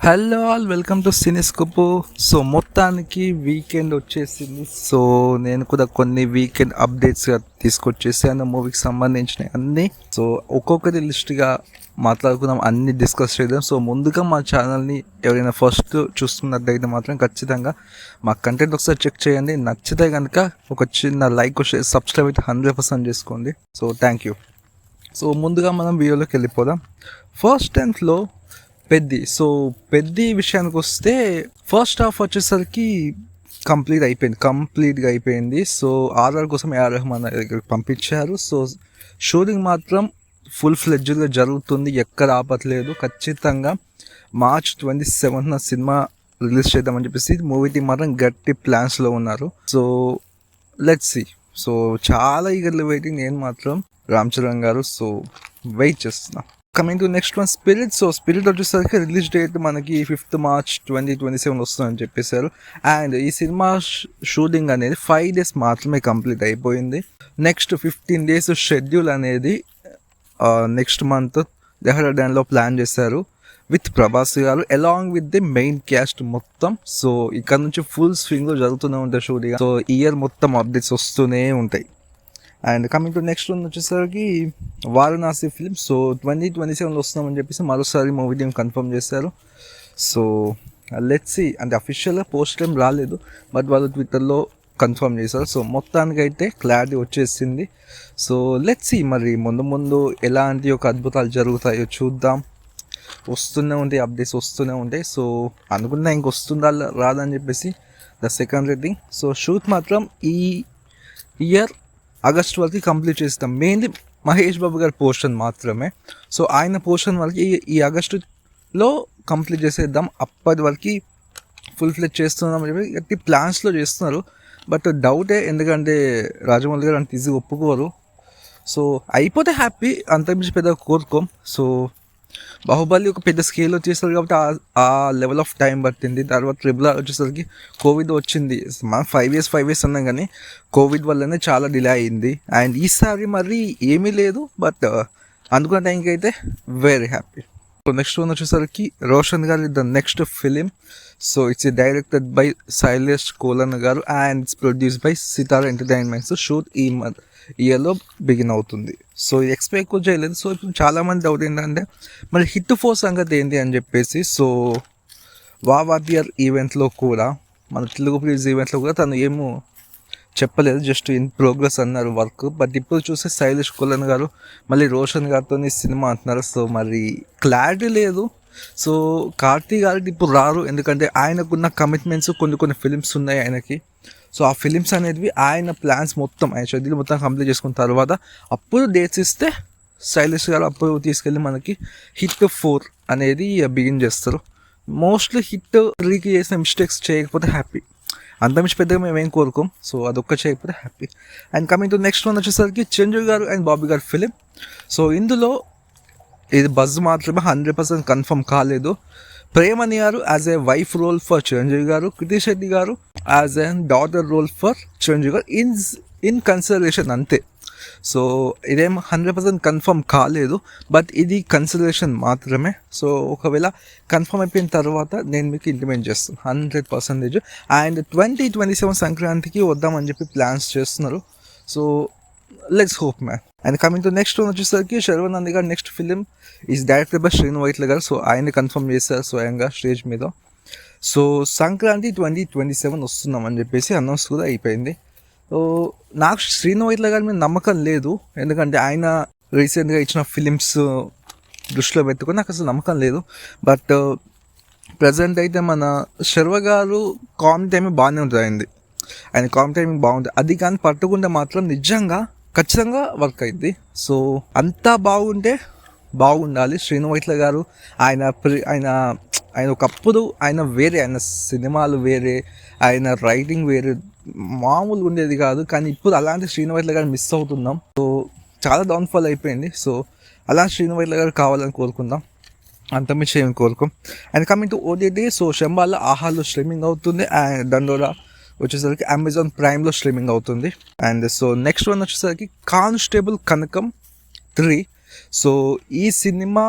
Hello all, welcome to Cinescope. So మొత్తానికి weekend వచ్చేసింది. So నేను కూడా కొన్ని వీకెండ్ అప్డేట్స్గా తీసుకొచ్చేసాను మూవీకి సంబంధించిన అన్నీ. సో ఒక్కొక్కటి లిస్ట్గా మాట్లాడుకుందాం, అన్ని డిస్కస్ చేద్దాం. సో ముందుగా మా ఛానల్ని ఎవరైనా ఫస్ట్ చూస్తున్నట్టయితే మాత్రం ఖచ్చితంగా మా కంటెంట్ ఒకసారి చెక్ చేయండి. నచ్చితే కనుక ఒక చిన్న లైక్ సబ్స్క్రైబ్ అయితే 100% చేసుకోండి. So thank you. సో ముందుగా మనం వీడియోలోకి వెళ్ళిపోదాం. ఫస్ట్ టెన్త్లో పెద్ది విషయానికి వస్తే ఫస్ట్ హాఫ్ వచ్చేసరికి కంప్లీట్గా అయిపోయింది. సో ఆర్ఆర్ కోసం ఏఆర్ రెహమాన్ దగ్గరికి పంపించారు. సో షూటింగ్ మాత్రం ఫుల్ ఫ్లెడ్జ్గా జరుగుతుంది, ఎక్కడ ఆపట్లేదు. ఖచ్చితంగా March 27th సినిమా రిలీజ్ చేద్దామని చెప్పేసి మూవీ టీం మాత్రం గట్టి ప్లాన్స్లో ఉన్నారు. So let's see. సో చాలా ఈగర్లీ వెయిటింగ్ నేను మాత్రం రామ్ చరణ్ గారు. సో వెయిట్ చేస్తున్నా. Coming to next one, spirit. So spirit వచ్చేసరికి రిలీజ్ డేట్ మనకి 5th March 2027 వస్తుందని చెప్పేశారు. అండ్ ఈ సినిమా షూటింగ్ అనేది 5 days మాత్రమే కంప్లీట్ అయిపోయింది. నెక్స్ట్ 15 days షెడ్యూల్ అనేది నెక్స్ట్ మంత్ డెహ్రాడూన్లో ప్లాన్ చేశారు విత్ ప్రభాస్ గారు along with the main cast మొత్తం. సో ఇక్కడ నుంచి ఫుల్ స్వింగ్లో జరుగుతూనే ఉంటాయి షూటింగ్. సో ఇయర్ మొత్తం అప్డేట్స్ వస్తూనే ఉంటాయి. And coming to next one వచ్చేసరికి వారణాసి ఫిల్మ్. సో 2027 వస్తున్నామని చెప్పేసి మరోసారి మూవీ టీం కన్ఫర్మ్ చేశారు. So let's see. అంటే అఫీషియల్గా పోస్ట్ ఏం రాలేదు, బట్ వాళ్ళు ట్విట్టర్లో కన్ఫర్మ్ చేశారు. సో మొత్తానికి అయితే క్లారిటీ వచ్చేసింది. సో లెట్స్ సీ, మరి ముందు ఎలాంటి ఒక అద్భుతాలు జరుగుతాయో చూద్దాం. వస్తూనే ఉంటాయి, అప్డేట్స్ వస్తూనే ఉంటాయి. సో అనుకున్నా ఇంకొస్తుందా రాదని చెప్పేసి the second rating. So shoot మాత్రం ఈ ఇయర్ ఆగస్ట్ వరకు కంప్లీట్ చేస్తాం. మెయిన్లీ మహేష్ బాబు గారి పోర్షన్ మాత్రమే. సో ఆయన పోర్షన్ వరకు ఈ ఆగస్టులో కంప్లీట్ చేసేద్దాం. అప్పటి వరకు ఫుల్ ఫ్లెజ్ చేస్తున్నాం అని చెప్పి గట్టి ప్లాన్స్లో చేస్తున్నారు. బట్ డౌటే, ఎందుకంటే రాజమౌళి గారు అంత ఈజీగా ఒప్పుకోరు. సో అయిపోతే హ్యాపీ, అంతకుమించి పెద్దగా కోరుకోం. సో బాహుబలి ఒక పెద్ద స్కేల్ వచ్చేసరికి కాబట్టి ఆ లెవెల్ ఆఫ్ టైం పట్టింది. తర్వాత ట్రిపుల్ ఆర్ వచ్చేసరికి కోవిడ్ వచ్చింది. మనం 5 years అన్నాం, కానీ కోవిడ్ వల్లనే చాలా డిలే అయింది. అండ్ ఈసారి మరి ఏమీ లేదు, బట్ అనుకున్న టైంకి అయితే very happy. So next one వచ్చేసరికి Roshan garu the next film. So it's directed by Sailesh Kolanu garu and it's produced by Sithara Entertainments. Shoot ఈ ఇయర్లో బిగిన్ అవుతుంది. సో ఎక్స్పెక్ట్ ఎక్కువ చేయలేదు. సో ఇప్పుడు చాలామంది డౌట్ ఏంటంటే మరి హిట్ 4 సంగతి ఏంటి అని చెప్పేసి. సో వావాటియర్ ఈవెంట్లో కూడా, మన తెలుగు ప్లీజ్ ఈవెంట్లో కూడా తను ఏమో చెప్పలేదు, జస్ట్ ఇన్ ప్రోగ్రెస్ అన్నారు వర్క్. బట్ ఇప్పుడు చూస్తే శైలేష్ కోలన్ గారు మళ్ళీ రోషన్ గారితో సినిమా అంటున్నారు. సో మరి క్లారిటీ లేదు. సో కార్తీ గారికి ఇప్పుడు రారు, ఎందుకంటే ఆయనకున్న కమిట్మెంట్స్ కొన్ని ఫిలిమ్స్ ఉన్నాయి ఆయనకి. సో ఆ ఫిలిమ్స్ అనేవి ఆయన ప్లాన్స్ మొత్తం, ఆయన షెడ్యూల్ మొత్తం కంప్లీట్ చేసుకున్న తర్వాత అప్పుడు డేట్స్ ఇస్తే శైలేష్ గారు అప్పుడు తీసుకెళ్ళి మనకి హిట్ 4 అనేది బిగిన్ చేస్తారు. మోస్ట్లీ హిట్ 3కి చేసిన మిస్టేక్స్ చేయకపోతే హ్యాపీ, అంతమించి పెద్దగా మేమేం కోరుకోం. సో అదొక్క చేయకపోతే happy. And coming to next one వచ్చేసరికి చిరంజీవి గారు అండ్ బాబీ గారు ఫిలిం. సో ఇందులో ఇది బజ్ మాత్రమే, 100% కన్ఫర్మ్ కాలేదు. ప్రేమని గారు as a wife role for Chiranjeevi గారు, కృతి శెట్టి గారు as a daughter role for Chiranjeevi గారు ఇన్ కన్సిడరేషన్ అంతే. సో ఇదేం 100% కన్ఫర్మ్ కాలేదు, బట్ ఇది కన్సిడరేషన్ మాత్రమే. సో ఒకవేళ కన్ఫర్మ్ అయిపోయిన తర్వాత నేను మీకు ఇంటిమేట్ చేస్తాను 100%. అండ్ 2027 సంక్రాంతికి వద్దామని చెప్పి ప్లాన్స్ చేస్తున్నారు. So let's hope man. And coming to next one వచ్చేసరికి శర్వనంద్ గారు next film is directed by Srinu Vaitla గారు. సో ఆయన కన్ఫర్మ్ చేశారు స్వయంగా స్టేజ్ మీద. సో సంక్రాంతి 2027 వస్తున్నామని చెప్పేసి అనౌన్స్ కూడా అయిపోయింది. సో నాకు శ్రీను వైట్ల గారి మీద నమ్మకం లేదు, ఎందుకంటే ఆయన రీసెంట్గా ఇచ్చిన ఫిలిమ్స్ దృష్టిలో పెట్టుకొని నాకు అసలు నమ్మకం లేదు. బట్ ప్రజెంట్ అయితే మన శర్వ గారు కామెడీ టైమింగ్ బాగానే ఉంటుంది, ఆయన కామెడీ టైమింగ్ బాగుంటుంది. అది కానీ పట్టుకుంటే మాత్రం నిజంగా ఖచ్చితంగా వర్క్ అయింది. సో అంతా బాగుండాలి. శ్రీను వైట్ల గారు ఆయన ఒకప్పుడు ఆయన వేరే, ఆయన సినిమాలు వేరే, ఆయన రైటింగ్ వేరే, మామూలుగా ఉండేది కాదు. కానీ ఇప్పుడు అలాంటి శ్రీను వైట్ల గారు మిస్ అవుతున్నాం. సో చాలా డౌన్ఫాల్ అయిపోయింది. సో అలా శ్రీను వైట్ల గారు కావాలని కోరుకుందాం, అంతమించి ఏమి కోరుకోం. And coming to OTT. So Shambhala ఆహాలో స్ట్రీమింగ్ అవుతుంది. అండ్ దండోరా వచ్చేసరికి అమెజాన్ ప్రైమ్లో స్ట్రీమింగ్ అవుతుంది. అండ్ సో నెక్స్ట్ వన్ వచ్చేసరికి కానిస్టేబుల్ కనకం 3. సో ఈ సినిమా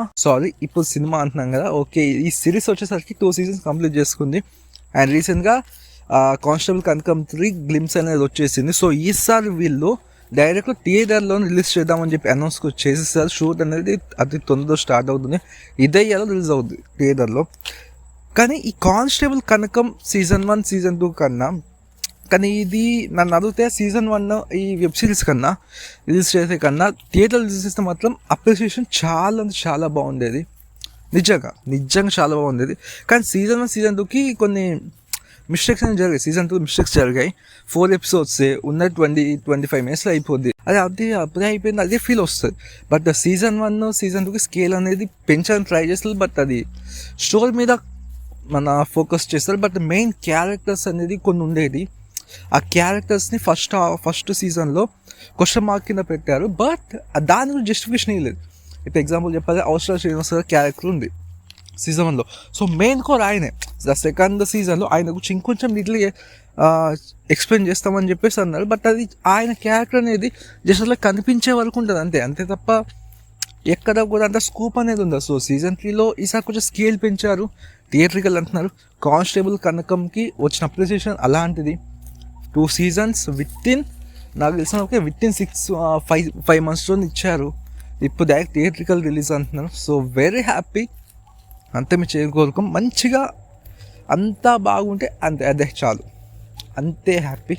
ఇప్పుడు సినిమా అంటున్నాం కదా, ఓకే, ఈ సిరీస్ వచ్చేసరికి 2 seasons కంప్లీట్ చేసుకుంది. అండ్ రీసెంట్గా కానిస్టేబుల్ కనకం 3 గ్లిమ్స్ అనేది వచ్చేసింది. సో ఈసారి వీళ్ళు డైరెక్ట్ థియేటర్లో రిలీజ్ చేద్దామని చెప్పి అనౌన్స్ చేసేసారు. షూట్ అనేది అతి తొందరగా స్టార్ట్ అవుతుంది, ఇదే ఇయర్లో రిలీజ్ అవుతుంది థియేటర్లో. కానీ ఈ కానిస్టేబుల్ కనకం Season 1 Season 2 కన్నా, కానీ ఇది నన్ను అడిగితే Season 1 ఈ వెబ్ సిరీస్ కన్నా రిలీజ్ చేసే కన్నా థియేటర్ రిలీజ్ చేస్తే మాత్రం అప్రిషియేషన్ చాలా బాగుండేది. నిజంగా చాలా బాగుండేది. కానీ Season 1 Season 2కి కొన్ని మిస్టేక్స్ అనేవి జరిగాయి. Season 2 మిస్టేక్స్ జరిగాయి. 4 episodes ఉన్న 20-25 minutesలో అయిపోద్ది. అప్పుడే అయిపోయింది, అదే ఫీల్ వస్తుంది. బట్ Season 1 Season 2కి స్కేల్ అనేది పెంచడానికి ట్రై చేస్తారు. బట్ అది స్టోరీ మీద మన ఫోకస్ చేస్తారు. బట్ మెయిన్ క్యారెక్టర్స్ అనేది కొన్ని ఉండేది. ఆ క్యారెక్టర్స్ని ఫస్ట్ సీజన్లో క్వశ్చన్ మార్క్ కింద పెట్టారు. బట్ దాని గురించి జస్టిఫికేషన్ ఇవ్వలేదు. ఇప్పుడు ఎగ్జాంపుల్ చెప్పాలి, అవసరం శ్రీనివాస్ గారి క్యారెక్టర్ ఉంది Season 1లో. సో మెయిన్ కోర్ ఆయనే. సెకండ్ సీజన్లో ఆయన గురించి ఇంకొంచెం డీటెయిల్ ఎక్స్ప్లెయిన్ చేస్తామని చెప్పేసి అన్నారు. బట్ అది ఆయన క్యారెక్టర్ అనేది జస్ట్ అలా కనిపించే వరకు ఉంటుంది, అంతే తప్ప ఎక్కడ కూడా అంత స్కూప్ అనేది ఉంది. సో Season 3లో ఈసారి కొంచెం స్కేల్ పెంచారు, థియేట్రికల్ అంటున్నారు. కానిస్టేబుల్ కనకంకి వచ్చిన అప్రిసియేషన్ అలాంటిది. 2 seasons నాకు తెలిసిన విత్ ఇన్ 5 monthsలో ఇచ్చారు. ఇప్పుడు డైరెక్ట్ థియేట్రికల్ రిలీజ్ అంటున్నారు. సో వెరీ హ్యాపీ, అంతే మీ కోరుకోం. మంచిగా అంతా బాగుంటే అదే చాలు, అంతే హ్యాపీ.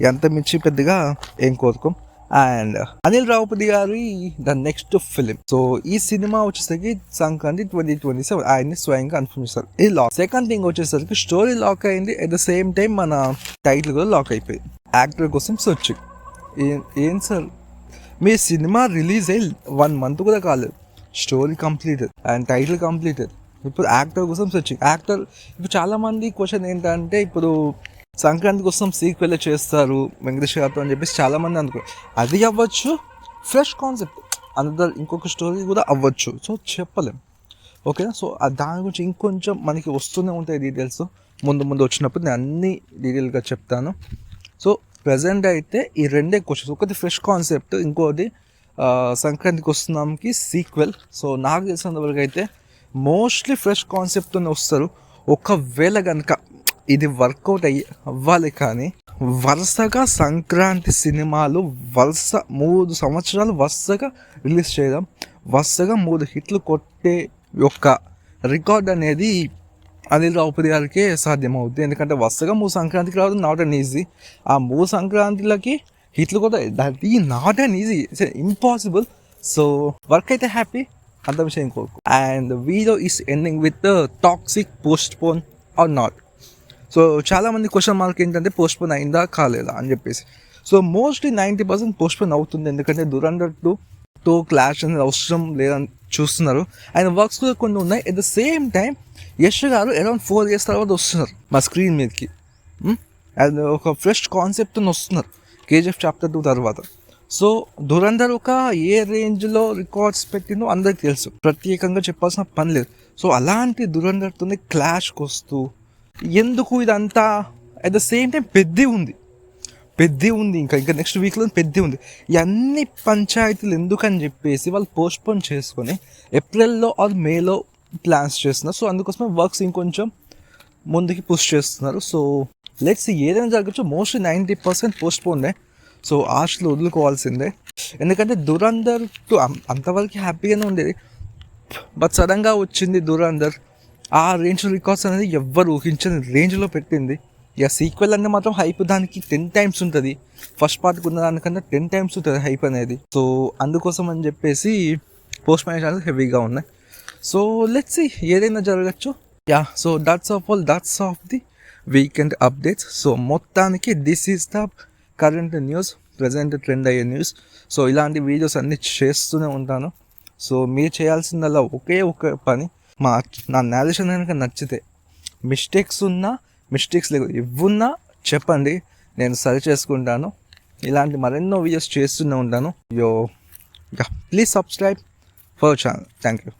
ఎంత మించి పెద్దగా ఏం కోరుకోం. అండ్ అనిల్ రావుపతి గారి ద నెక్స్ట్ ఫిలిం. సో ఈ సినిమా వచ్చేసరికి సంక్రాంతి 2027 ఆయన్ని స్వయంగా కన్ఫర్మ్ చేస్తారు. ఇది లాక్. సెకండ్ థింగ్ వచ్చేసరికి స్టోరీ లాక్ అయింది, అట్ ద సేమ్ టైం మన టైటిల్ కూడా లాక్ అయిపోయింది. యాక్టర్ కోసం సెర్చింగ్. ఏం సార్, మీ సినిమా రిలీజ్ అయ్యి 1 month కూడా కాలేదు, story completed and title completed. ఇప్పుడు యాక్టర్ కోసం సెర్చింగ్. ఇప్పుడు చాలామంది క్వశ్చన్ ఏంటంటే, ఇప్పుడు సంక్రాంతి కోసం సీక్వెల్ చేస్తారు వెంకటేష్ గారితో అని చెప్పేసి చాలామంది అనుకో, అది అవ్వచ్చు, ఫ్రెష్ కాన్సెప్ట్ అందరు ఇంకొక స్టోరీ కూడా అవ్వచ్చు. సో చెప్పలేం, ఓకేనా. సో దాని గురించి ఇంకొంచెం మనకి వస్తూనే ఉంటాయి డీటెయిల్స్. ముందు వచ్చినప్పుడు నేను అన్ని డీటెయిల్గా చెప్తాను. సో ప్రజెంట్ అయితే ఈ 2 క్వశ్చన్స్, ఒకటి ఫ్రెష్ కాన్సెప్ట్, ఇంకోటి సంక్రాంతికి వస్తున్నాంకి సీక్వెల్. సో నాకు తెలిసినంతవరకు అయితే మోస్ట్లీ ఫ్రెష్ కాన్సెప్ట్తోనే వస్తారు. ఒకవేళ కనుక ఇది వర్కౌట్ అవ్వాలి, కానీ వరుసగా సంక్రాంతి సినిమాలు 3 సంవత్సరాలు వరుసగా రిలీజ్ చేయడం, వరుసగా 3 hits కొట్టే యొక్క రికార్డ్ అనేది అనిల్ రావుపతి గారికే సాధ్యమవుతుంది. ఎందుకంటే వరుసగా 3 సంక్రాంతికి రావడం నాట్ అండ్ ఈజీ. ఆ 3 సంక్రాంతిలకి హిట్లు కూడా that is not and easy, it's impossible. So work అయితే హ్యాపీ, అంత విషయం కోరుకు. And video is ending with Toxic postpone or not. So చాలామంది క్వశ్చన్ మార్క్ ఏంటంటే పోస్ట్పోన్ అయిందా కాలేదా అని చెప్పేసి. సో మోస్ట్లీ 90% పోస్ట్పోన్ అవుతుంది. ఎందుకంటే దురంధర్ 2 క్లాష్ అనేది అవసరం లేదని చూస్తున్నారు. ఆయన వర్క్స్ కూడా కొన్ని ఉన్నాయి. At the same time Yash గారు అరౌండ్ 4 years తర్వాత వస్తున్నారు మా స్క్రీన్ మీదకి. అండ్ ఒక ఫ్రెష్ కాన్సెప్ట్తో వస్తున్నారు KGF Chapter 2 తర్వాత. సో దురంధర్ ఒక ఏ రేంజ్లో రికార్డ్స్ పెట్టిందో అందరికి తెలుసు, ప్రత్యేకంగా చెప్పాల్సిన పని లేదు. సో అలాంటి దురంధర్తోనే క్లాష్కి వస్తూ ఎందుకు ఇదంతా, అట్ ద సేమ్ టైం పెద్ద ఉంది ఇంకా నెక్స్ట్ వీక్లో పెద్ద ఉంది. ఇవన్నీ పంచాయతీలు ఎందుకని చెప్పేసి వాళ్ళు పోస్ట్పోన్ చేసుకొని ఏప్రిల్లో ఆర్ మేలో ప్లాన్స్ చేస్తున్నారు. సో అందుకోసమే వర్క్స్ ఇంకొంచెం ముందుకి పుష్ చేస్తున్నారు. సో లెట్స్ ఏదైనా జరగచ్చు, మోస్ట్లీ 90% పోస్ట్పోన్డే. సో ఆశలు వదులుకోవాల్సిందే. ఎందుకంటే దురంధర్ 2 అంతవరకు హ్యాపీగానే ఉండేది, బట్ సడన్గా వచ్చింది దురంధర్. ఆ రేంజ్ రికార్డ్స్ అనేది ఎవ్వరు ఊహించని రేంజ్లో పెట్టింది. ఇక సీక్వెల్ అంటే మాత్రం హైప్ దానికి 10 times ఉంటుంది, ఫస్ట్ పార్ట్కి ఉన్న దానికన్నా 10 times ఉంటుంది హైప్ అనేది. సో అందుకోసం అని చెప్పేసి పోస్ట్ పోన్ ఛానల్స్ హెవీగా ఉన్నాయి. సో లెట్స్ సీ, ఏదైనా జరగచ్చు. So that's of the weekend updates. So మొత్తానికి this is the current news, present trend అయ్యే న్యూస్. సో ఇలాంటి వీడియోస్ అన్నీ చేస్తూనే ఉంటాను. సో మీరు చేయాల్సిందల్లా ఒకే ఒక పని, నా నారేషన్ కనుక నచ్చితే మిస్టేక్స్ లేవు ఇవ్వున్నా చెప్పండి, నేను సరి చేసుకుంటాను. ఇలాంటి మరెన్నో వీడియోస్ చేస్తూనే ఉంటాను. Please subscribe for channel. Thank you.